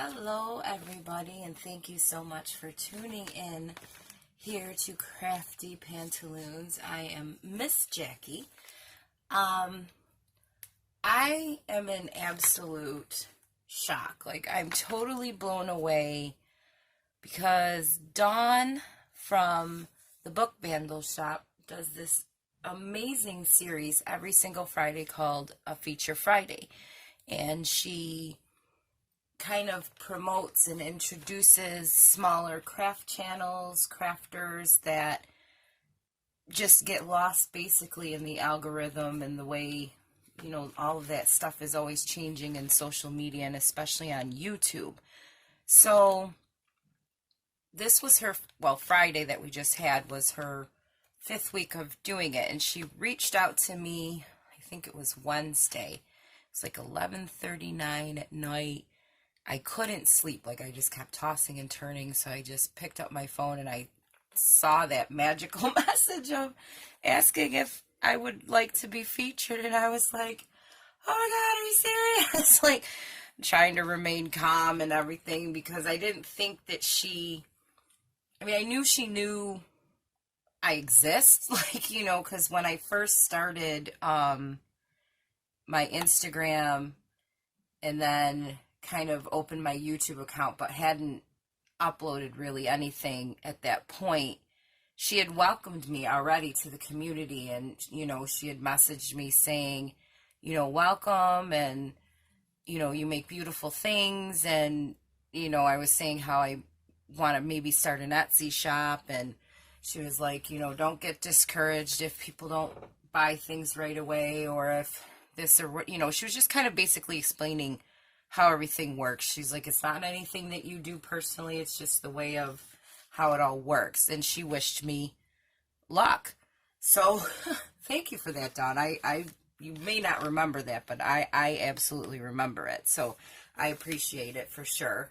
Hello everybody, and thank you so much for tuning in here to Crafty Pantaloons. I am Miss Jackie. I am in absolute shock. Like, I'm totally blown away because Dawn from the Book Vandal shop does this amazing series every single Friday called a Feature Friday, and she kind of promotes and introduces smaller craft channels, crafters that just get lost basically in the algorithm and the way, you know, all of that stuff is always changing in social media and especially on YouTube. So this was her, well, Friday that we just had was her 5th week of doing it, and she reached out to me, I think it was Wednesday. It's like 11:39 at night. I couldn't sleep, like I just kept tossing and turning, so I just picked up my phone and I saw that magical message of asking if I would like to be featured, and I was like, oh my god, are you serious? Like, trying to remain calm and everything, because I didn't think that I knew she knew I exist, like, you know, because when I first started my Instagram and then kind of opened my YouTube account but hadn't uploaded really anything at that point, she had welcomed me already to the community, and, you know, she had messaged me saying, you know, welcome, and, you know, you make beautiful things, and, you know, I was saying how I want to maybe start an Etsy shop, and she was like, you know, don't get discouraged if people don't buy things right away, or if this or what, you know, she was just kind of basically explaining how everything works. She's like, it's not anything that you do personally, it's just the way of how it all works. And she wished me luck. So thank you for that, Dawn. You may not remember that, but I absolutely remember it. So I appreciate it for sure.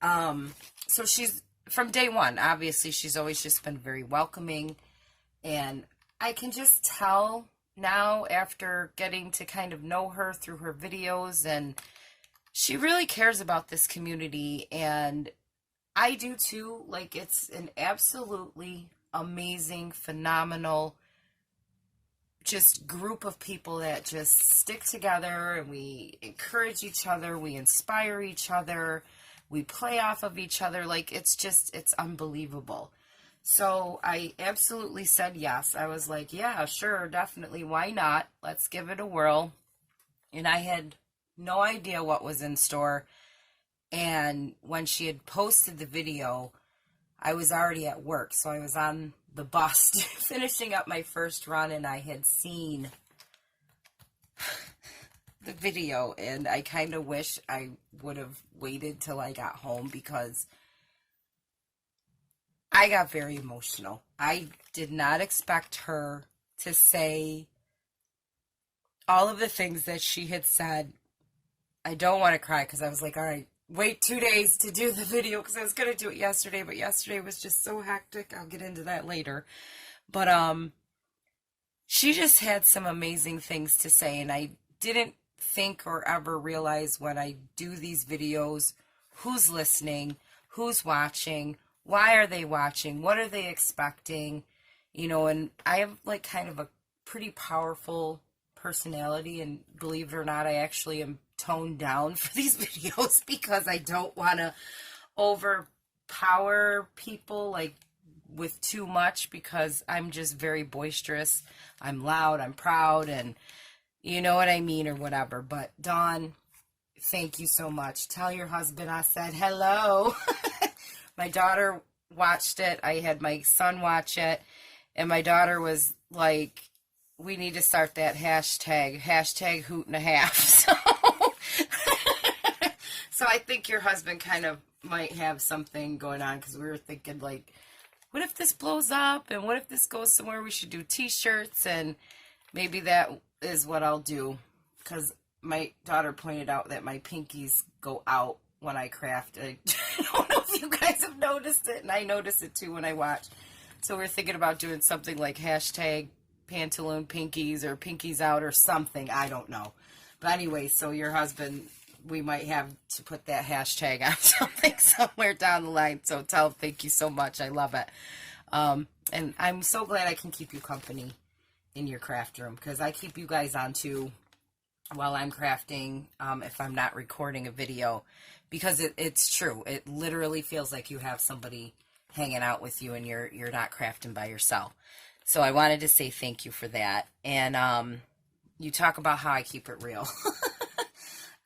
So she's, from day one, obviously, she's always just been very welcoming. And I can just tell now, after getting to kind of know her through her videos, and she really cares about this community, and I do too. Like, it's an absolutely amazing, phenomenal, just group of people that just stick together, and we encourage each other, we inspire each other, we play off of each other. Like, it's unbelievable. So I absolutely said yes. I was like, yeah, sure, definitely, why not? Let's give it a whirl. And I had no idea what was in store, and when she had posted the video, I was already at work, so I was on the bus finishing up my first run, and I had seen the video, and I kind of wish I would have waited till I got home, because I got very emotional. I did not expect her to say all of the things that she had said. I don't want to cry, because I was like, all right, wait 2 days to do the video, because I was going to do it yesterday, but yesterday was just so hectic. I'll get into that later. But she just had some amazing things to say, and I didn't think or ever realize when I do these videos who's listening, who's watching, why are they watching, what are they expecting, you know. And I have like kind of a pretty powerful personality, and believe it or not, I actually am toned down for these videos because I don't want to overpower people like with too much, because I'm just very boisterous. I'm loud, I'm proud, and you know what I mean, or whatever. But Dawn, thank you so much. Tell your husband I said hello. My daughter watched it. I had my son watch it, and my daughter was like, we need to start that hashtag hoot and a half. So I think your husband kind of might have something going on, because we were thinking, like, what if this blows up, and what if this goes somewhere? We should do t-shirts, and maybe that is what I'll do, because my daughter pointed out that my pinkies go out when I craft. I don't know if you guys have noticed it, and I notice it too when I watch. So we're thinking about doing something like hashtag Pantaloon pinkies, or pinkies out, or something. I don't know. But anyway, so your husband we might have to put that hashtag on something somewhere down the line. So tell them thank you so much. I love it. And I'm so glad I can keep you company in your craft room, because I keep you guys on too while I'm crafting, if I'm not recording a video, because it's true. It literally feels like you have somebody hanging out with you and you're not crafting by yourself. So I wanted to say thank you for that. And you talk about how I keep it real.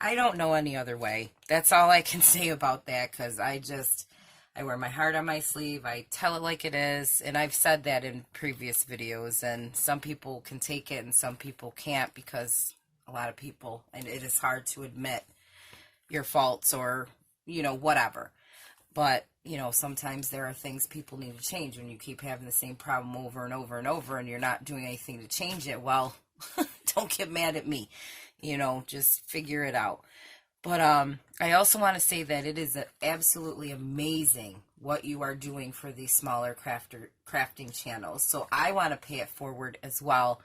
I don't know any other way. That's all I can say about that, because I wear my heart on my sleeve. I tell it like it is. And I've said that in previous videos, and some people can take it and some people can't, because a lot of people, and it is hard to admit your faults or, you know, whatever. But, you know, sometimes there are things people need to change. When you keep having the same problem over and over and over and you're not doing anything to change it, well, don't get mad at me. You know, just figure it out. But I also want to say that it is absolutely amazing what you are doing for these smaller crafting channels. So I want to pay it forward as well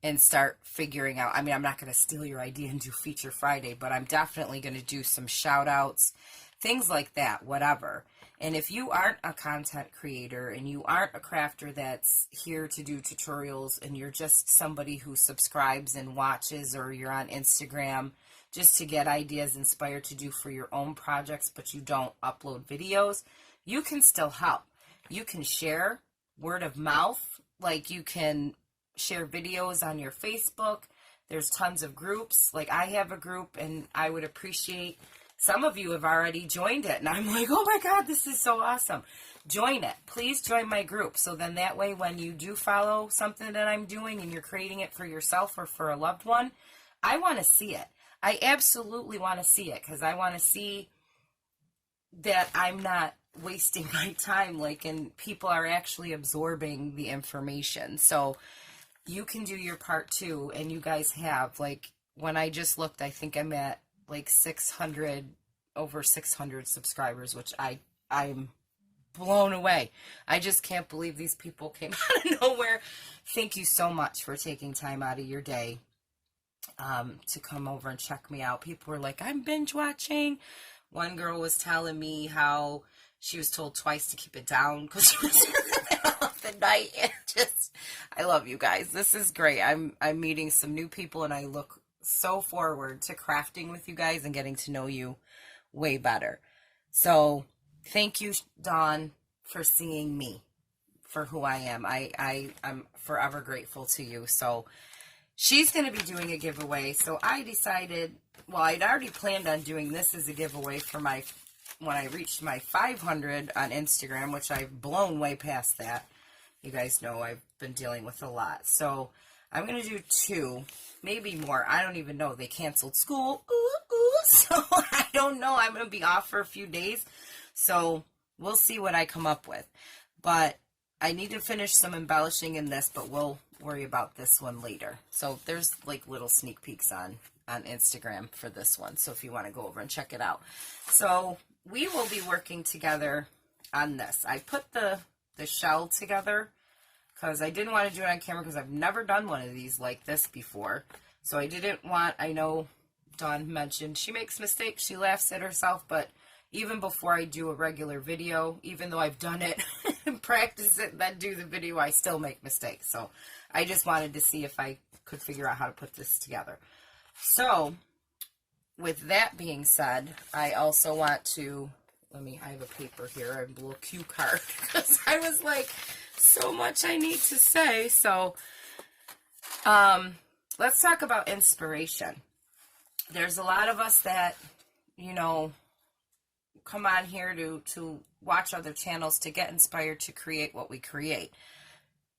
and start figuring out. I mean, I'm not going to steal your idea and do Feature Friday, but I'm definitely going to do some shout outs, things like that, whatever. And if you aren't a content creator and you aren't a crafter that's here to do tutorials, and you're just somebody who subscribes and watches, or you're on Instagram just to get ideas inspired to do for your own projects, but you don't upload videos, you can still help. You can share word of mouth, like you can share videos on your Facebook. There's tons of groups. Like I have a group, and I would appreciate, some of you have already joined it, and I'm like, oh my God, this is so awesome. Join it. Please join my group. So then that way, when you do follow something that I'm doing and you're creating it for yourself or for a loved one, I want to see it. I absolutely want to see it, because I want to see that I'm not wasting my time, like, and people are actually absorbing the information. So you can do your part too, and you guys have, like, when I just looked, I think I'm at like 600, over 600 subscribers, which I'm blown away. I just can't believe these people came out of nowhere. Thank you so much for taking time out of your day to come over and check me out. People were like, I'm binge watching. One girl was telling me how she was told twice to keep it down because she was in the middle of the night. And just, I love you guys. This is great. I'm meeting some new people, and I look so forward to crafting with you guys and getting to know you way better. So thank you, Dawn, for seeing me for who I am. I'm forever grateful to you. So she's going to be doing a giveaway. So I decided, well, I'd already planned on doing this as a giveaway for my, when I reached my 500 on Instagram, which I've blown way past that. You guys know I've been dealing with a lot. So I'm going to do 2, maybe more. I don't even know. They canceled school. So I don't know. I'm going to be off for a few days. So we'll see what I come up with. But I need to finish some embellishing in this, but we'll worry about this one later. So there's like little sneak peeks on Instagram for this one. So if you want to go over and check it out. So we will be working together on this. I put the shell together because I didn't want to do it on camera, because I've never done one of these like this before. So I didn't want, I know Dawn mentioned she makes mistakes, she laughs at herself, but even before I do a regular video, even though I've done it and practice it, then do the video, I still make mistakes. So I just wanted to see if I could figure out how to put this together. So with that being said, I also want to, I have a paper here, I have a little cue card, because I was like, so much I need to say. So let's talk about inspiration. There's a lot of us that, you know, come on here to watch other channels to get inspired to create what we create.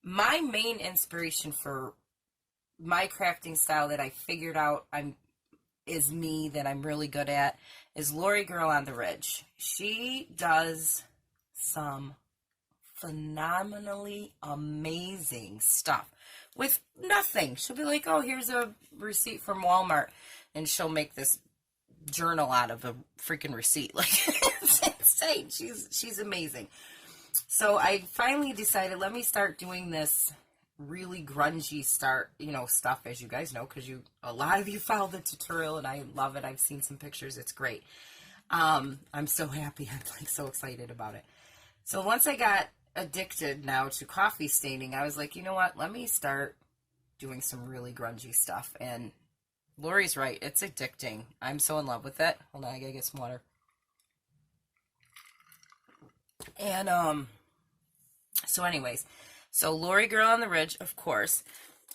My main inspiration for my crafting style that I figured out is me, that I'm really good at, is Lori Girl on the Ridge. She does some phenomenally amazing stuff with nothing. She'll be like, oh, here's a receipt from Walmart, and she'll make this journal out of a freaking receipt. Like, it's insane. She's amazing. So I finally decided, let me start doing this really grungy stuff, as you guys know, because a lot of you follow the tutorial, and I love it. I've seen some pictures. It's great. I'm so happy. I'm like so excited about it. So once I got addicted now to coffee staining, I was like, you know what? Let me start doing some really grungy stuff. And Lori's right. It's addicting. I'm so in love with it. Hold on, I gotta get some water. And, so anyways, so Lori Girl on the Ridge, of course.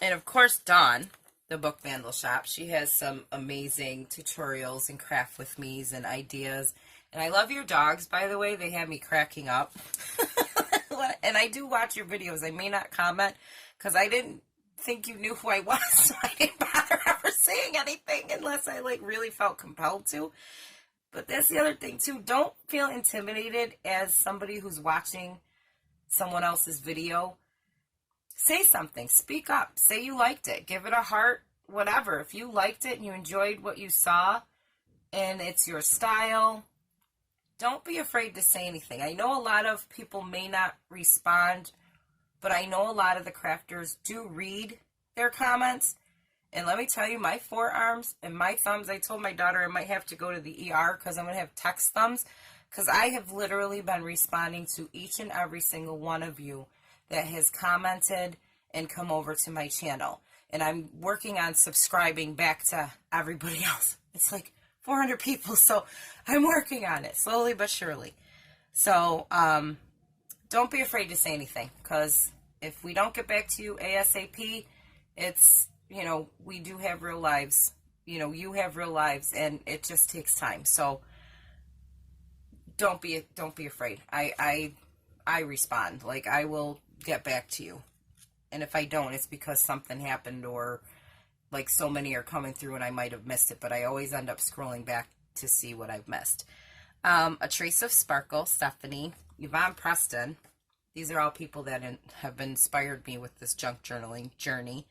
And of course, Dawn, the Book Vandal Shop. She has some amazing tutorials and craft with me's and ideas. And I love your dogs, by the way. They have me cracking up. And I do watch your videos. I may not comment because I didn't think you knew who I was. So I didn't bother ever saying anything unless I like really felt compelled to. But that's the other thing too. Don't feel intimidated as somebody who's watching someone else's video. Say something. Speak up. Say you liked it. Give it a heart. Whatever. If you liked it and you enjoyed what you saw and it's your style, don't be afraid to say anything. I know a lot of people may not respond, but I know a lot of the crafters do read their comments. And let me tell you, my forearms and my thumbs, I told my daughter I might have to go to the ER because I'm going to have text thumbs, because I have literally been responding to each and every single one of you that has commented and come over to my channel. And I'm working on subscribing back to everybody else. It's like 400 people, so I'm working on it slowly but surely. So don't be afraid to say anything, because if we don't get back to you ASAP, it's, you know, we do have real lives. You know, you have real lives, and it just takes time. So don't be afraid. I respond. Like, I will get back to you. And if I don't, it's because something happened, or like so many are coming through and I might have missed it, but I always end up scrolling back to see what I've missed. A Trace of Sparkle, Stephanie, Yvonne Preston. These are all people that have inspired me with this junk journaling journey.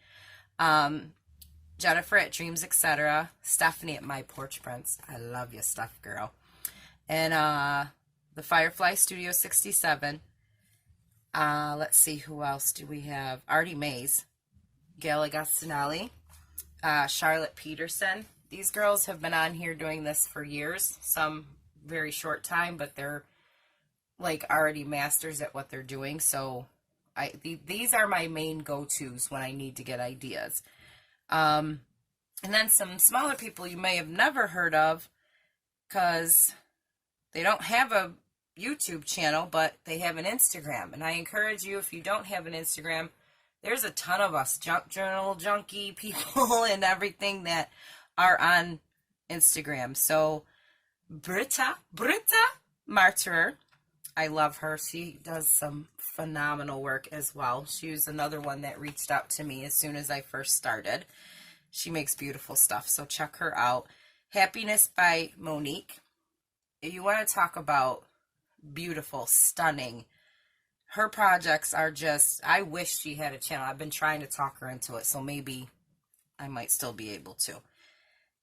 Jennifer at Dreamz Etc. Stephanie at My Porch Prints. I love you, Steph girl. And the Firefly Studio 67. Let's see, who else do we have? ArtyMaze, Gayle Agostinelli, Charlotte Peterson. These girls have been on here doing this for years, some very short time, but they're like already masters at what they're doing. So these are my main go-tos when I need to get ideas. And then some smaller people you may have never heard of because they don't have a YouTube channel, but they have an Instagram. And I encourage you, if you don't have an Instagram, there's a ton of us junk journal junkie people and everything that are on Instagram. So Britta Marterer, I love her. She does some phenomenal work as well. She was another one that reached out to me as soon as I first started. She makes beautiful stuff, so check her out. Happiness by Monique. If you want to talk about beautiful, stunning, her projects are just, I wish she had a channel. I've been trying to talk her into it, so maybe I might still be able to.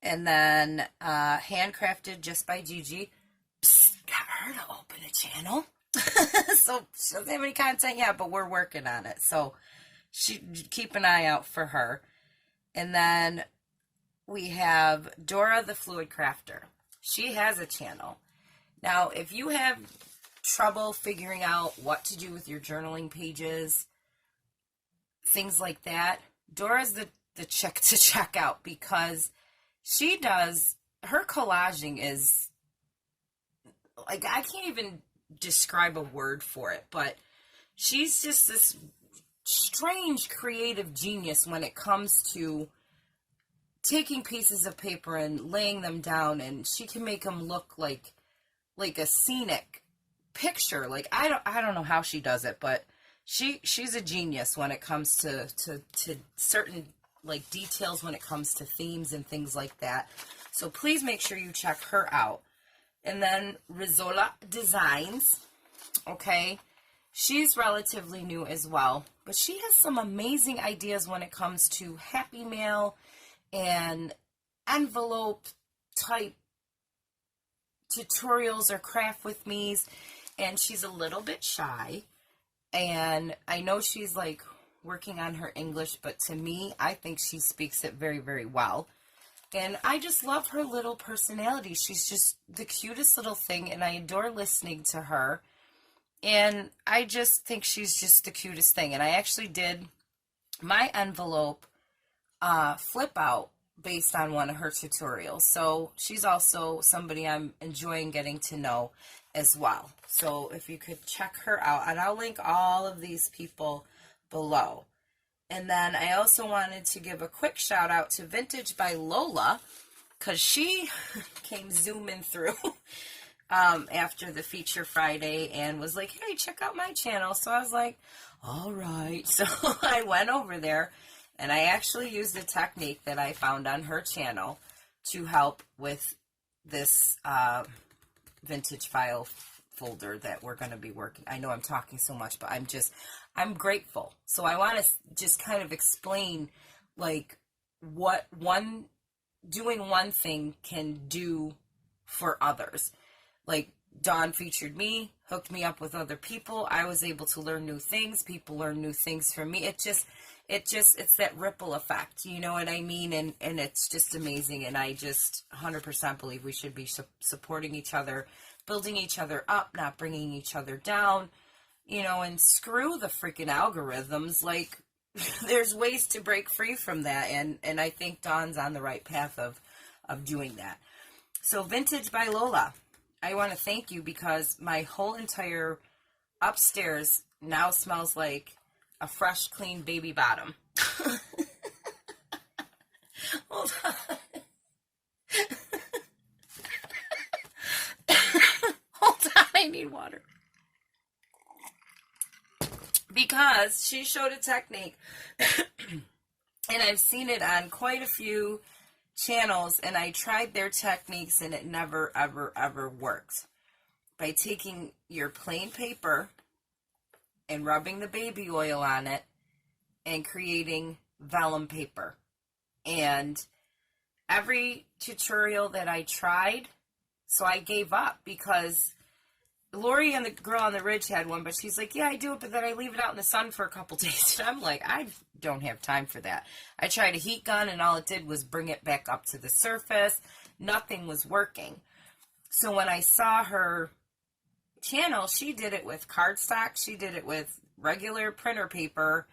And then Handcrafted Just by Gigi. Psst, got her to open a channel. So she doesn't have any content yet, but we're working on it. So keep an eye out for her. And then we have Dora the Fluid Crafter. She has a channel. Now, if you have trouble figuring out what to do with your journaling pages, things like that, Dora's the chick to check out, because she does, her collaging is, like, I can't even describe a word for it, but she's just this strange creative genius when it comes to taking pieces of paper and laying them down, and she can make them look like a scenic picture. Like, I don't know how she does it, but she's a genius when it comes to certain like details, when it comes to themes and things like that. So please make sure you check her out. And then Rizola Designs, okay, she's relatively new as well, but she has some amazing ideas when it comes to Happy Mail and envelope type tutorials or craft with me's. And she's a little bit shy, and I know she's like working on her English, but to me, I think she speaks it very, very well. And I just love her little personality. She's just the cutest little thing, and I adore listening to her. And I just think she's just the cutest thing. And I actually did my envelope flip out based on one of her tutorials. So she's also somebody I'm enjoying getting to know as well. So if you could check her out, and I'll link all of these people below. And then I also wanted to give a quick shout out to Vintage by Lola, because she came zooming through after the feature Friday and was like, hey, check out my channel. So I was like, all right. So I went over there, and I actually used a technique that I found on her channel to help with this vintage file folder that we're going to be working. I know I'm talking so much, but I'm grateful. So I want to just kind of explain like what doing one thing can do for others. Like Dawn featured me, hooked me up with other people. I was able to learn new things. People learn new things from me. It's that ripple effect. You know what I mean? And it's just amazing. And I just 100% believe we should be supporting each other, building each other up, not bringing each other down, you know, and screw the freaking algorithms. Like, there's ways to break free from that. And I think Dawn's on the right path of doing that. So Vintage by Lola, I want to thank you because my whole entire upstairs now smells like a fresh, clean baby bottom. Hold on. Hold on, I need water. Because she showed a technique, and I've seen it on quite a few channels, and I tried their techniques, and it never, ever, ever worked. By taking your plain paper and rubbing the baby oil on it and creating vellum paper. And every tutorial that I tried, so I gave up because Lori and the girl on the ridge had one, but she's like, yeah, I do it, but then I leave it out in the sun for a couple days. And I'm like, I don't have time for that. I tried a heat gun, and all it did was bring it back up to the surface. Nothing was working. So when I saw her channel, she did it with cardstock. She did it with regular printer paper,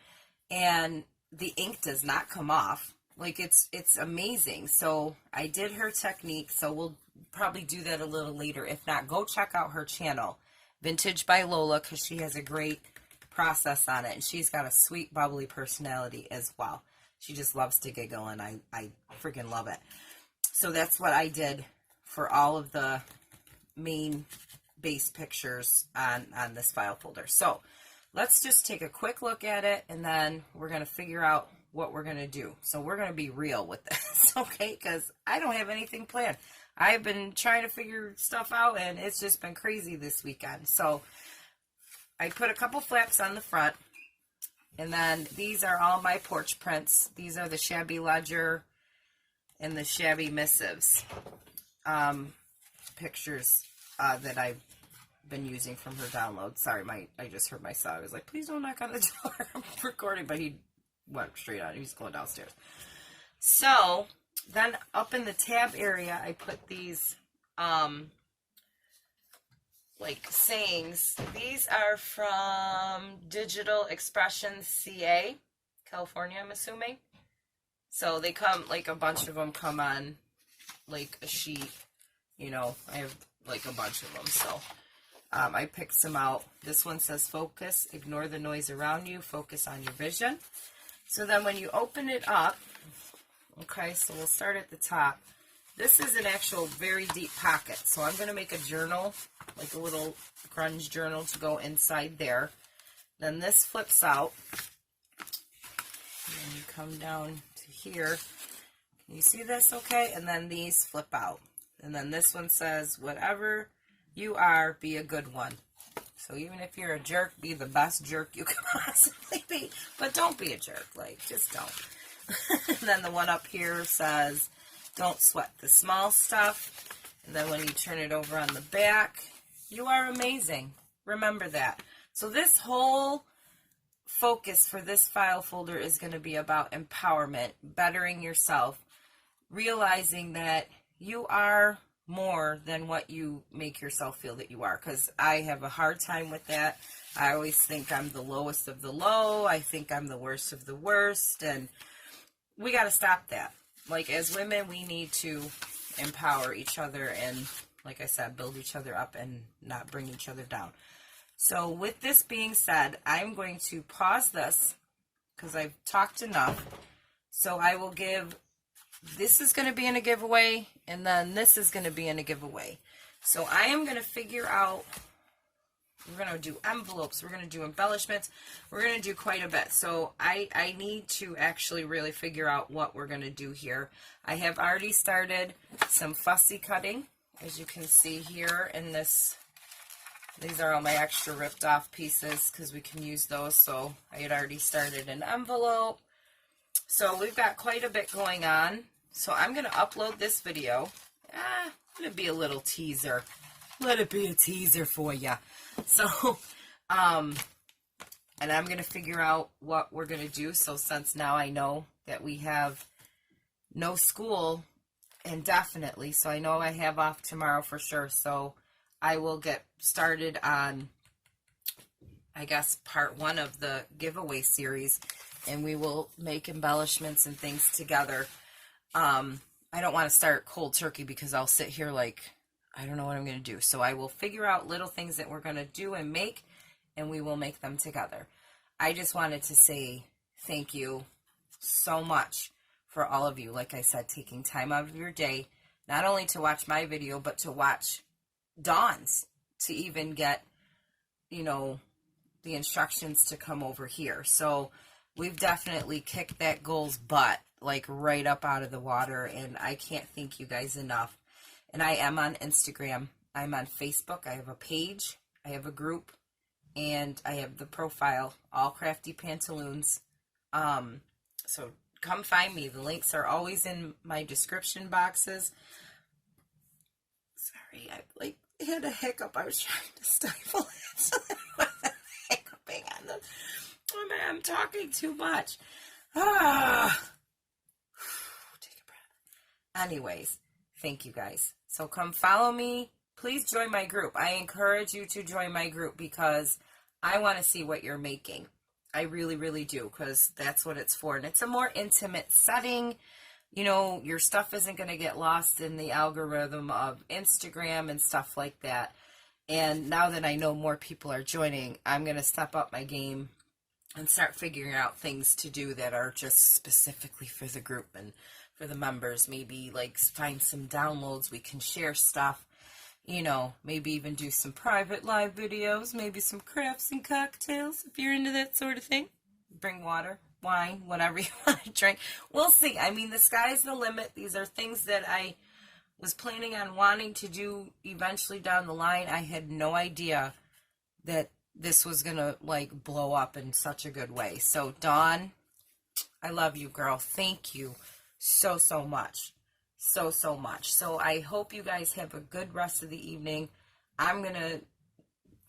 and the ink does not come off. Like, it's amazing. So I did her technique, so we'll probably do that a little later. If not, go check out her channel, Vintage by Lola, because she has a great process on it, and she's got a sweet, bubbly personality as well. She just loves to giggle, and I freaking love it. So that's what I did for all of the main base pictures on this file folder. So let's just take a quick look at it, and then we're going to figure out what we're going to do. So we're going to be real with this, okay? Because I don't have anything planned. I've been trying to figure stuff out, and it's just been crazy this weekend. So I put a couple flaps on the front, and then these are all my porch prints. These are the Shabby Ledger and the Shabby Missives pictures that I've been using from her download. Sorry, I just heard my son. I was like, please don't knock on the door. I'm recording, but he went straight on. He was going downstairs. So then up in the tab area, I put these like sayings. These are from Digital Expressions CA, California, I'm assuming. So they come, like a bunch of them come on like a sheet. You know, I have like a bunch of them. So I picked some out. This one says focus, ignore the noise around you, focus on your vision. So then when you open it up, okay, so we'll start at the top. This is an actual very deep pocket. So I'm going to make a journal, like a little grunge journal to go inside there. Then this flips out. And you come down to here. Can you see this okay? And then these flip out. And then this one says, whatever you are, be a good one. So even if you're a jerk, be the best jerk you can possibly be. But don't be a jerk. Like, just don't. And then the one up here says, don't sweat the small stuff. And then when you turn it over on the back, you are amazing. Remember that. So this whole focus for this file folder is going to be about empowerment, bettering yourself, realizing that you are more than what you make yourself feel that you are, because I have a hard time with that. I always think I'm the lowest of the low. I think I'm the worst of the worst, and we got to stop that. Like, as women, we need to empower each other and, like I said, build each other up and not bring each other down. So with this being said, I'm going to pause this because I've talked enough. So I will give, this is going to be in a giveaway, and then this is going to be in a giveaway. So I am going to figure out, we're going to do envelopes, we're going to do embellishments, we're going to do quite a bit. So I need to actually really figure out what we're going to do here. I have already started some fussy cutting, as you can see here in this. These are all my extra ripped off pieces because we can use those. So I had already started an envelope. So we've got quite a bit going on. So I'm going to upload this video. Let it be a little teaser. Let it be a teaser for you. So, and I'm going to figure out what we're going to do. So since now I know that we have no school indefinitely, so I know I have off tomorrow for sure. So I will get started on, I guess, part 1 of the giveaway series, and we will make embellishments and things together. I don't want to start cold turkey because I'll sit here like, I don't know what I'm going to do. So I will figure out little things that we're going to do and make, and we will make them together. I just wanted to say thank you so much for all of you, like I said, taking time out of your day, not only to watch my video, but to watch Dawn's, to even get, you know, the instructions to come over here. So we've definitely kicked that goal's butt, like right up out of the water, and I can't thank you guys enough. And I am on Instagram, I'm on Facebook, I have a page, I have a group, and I have the profile, All Crafty Pantaloons. So come find me. The links are always in my description boxes. Sorry, I had a hiccup. I was trying to stifle it, so I wasn't hiccuping on the. Oh man, I'm talking too much. Take a breath. Anyways, thank you guys. So come follow me. Please join my group. I encourage you to join my group because I want to see what you're making. I really, really do, because that's what it's for. And it's a more intimate setting. You know, your stuff isn't going to get lost in the algorithm of Instagram and stuff like that. And now that I know more people are joining, I'm going to step up my game and start figuring out things to do that are just specifically for the group and for the members. Maybe like find some downloads, we can share stuff. You know, maybe even do some private live videos, maybe some crafts and cocktails, if you're into that sort of thing. Bring water, wine, whatever you want to drink. We'll see. I mean, the sky's the limit. These are things that I was planning on wanting to do eventually down the line. I had no idea that this was going to, like, blow up in such a good way. So, Dawn, I love you, girl. Thank you so, so much. So much. So I hope you guys have a good rest of the evening. I'm going to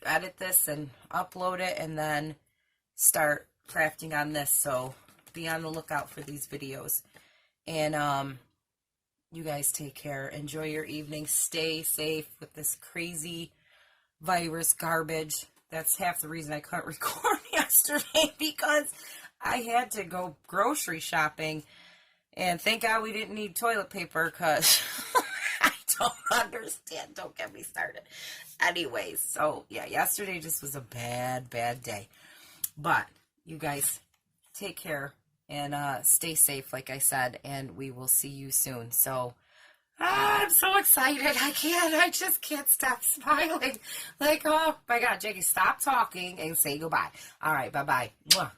edit this and upload it and then start crafting on this. So be on the lookout for these videos. And you guys take care. Enjoy your evening. Stay safe with this crazy virus garbage. That's half the reason I couldn't record yesterday, because I had to go grocery shopping. And thank God we didn't need toilet paper, because I don't understand. Don't get me started. Anyways, so yeah, yesterday just was a bad day. But you guys take care and stay safe, like I said, and we will see you soon. So I'm so excited. I just can't stop smiling. Like, oh my God, Jackie, stop talking and say goodbye. All right, bye-bye. Mwah.